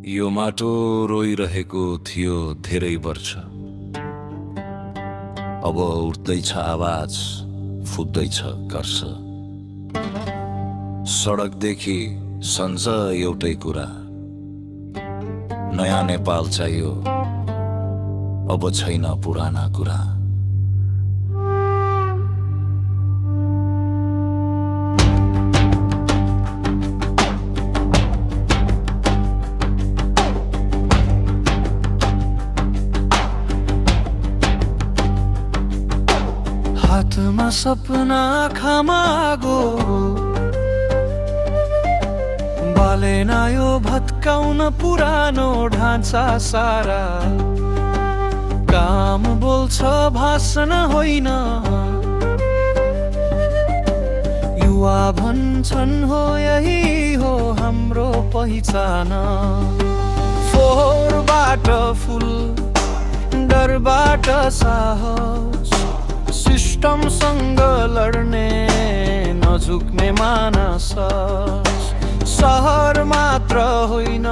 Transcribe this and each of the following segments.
यो माटो रोइरहेको थियो धेरै वर्ष। अब उठ्दैछ आवाज, फुट्दैछ कर्ष। सडकदेखि सन्छ एउटै कुरा, नयाँ नेपाल चाहियो, अब छैन पुराना कुरा। हातमा सपना, आँखामा आगो, बालेन यो भत्काउन पुरानो ढाँचा सारा। काम बोल्छ भाषण होइन, युवा भन्छन् हो यही हो हाम्रो पहिचान। फोहोरबाट फुल, डरबाट साहस, सिस्टमसँग लड्ने नझुक्ने मानस। सहर मात्र होइन,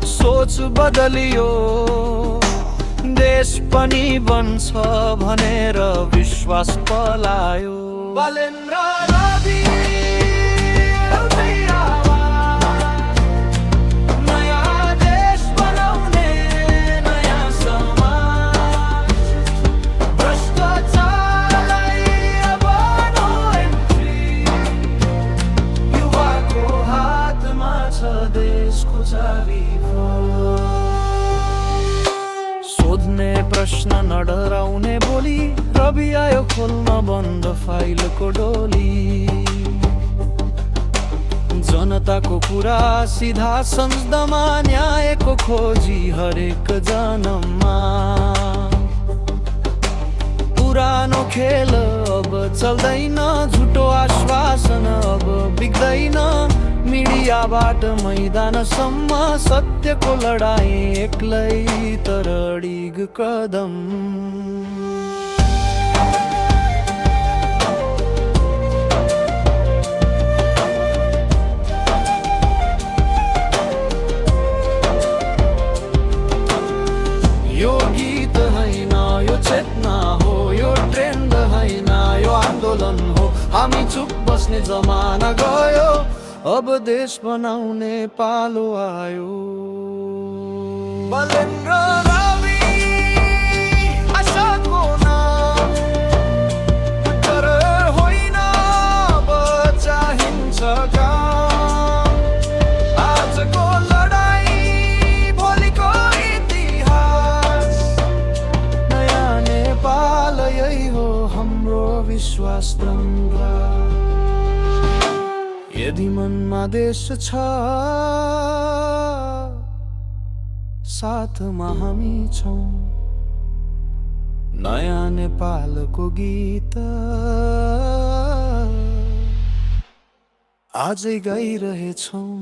सोच बदलियो, देश पनि बन्छ भनेर विश्वास पलायो। बालेन्द्र रवि एउटै आवाज, नयाँ देश बनाउने नयाँ समाज। भ्रष्टाचारलाई अब नो एन्ट्री, युवाको हातमा छ देशको चाबी। सोध्ने प्रश्न नडराउने बोली, रवि आयो खोल्न बन्द फाइलको डोली। जनताको कुरा सिधा संसदमा, न्यायको खोजी हरेक जन्ममा। पुरानो खेल अब चल्दैन, झुटो आश्वासन अब बिग्दैन। मिडियाबाट मैदानसम्म सत्यको लडाई एक्लै तर अडिग कदम। यो गीत होइन, यो चेतना हो, यो ट्रेन्ड होइन, यो आन्दोलन हो। हामी चुप बस्ने जमाना गयो, अब देश बनाउने पालो आयो। बालेन्द्र रवि आशाको नाम, तर होइन अब चाहिन्छ काम। आजको लडाई भोलिको इतिहास, नयाँ नेपाल यही हो हाम्रो विश्वास दङ्गा। यदि मनमा देश छ, साथमा हामी छौँ। नयाँ नेपालको गीत आजै गाइरहेछौँ।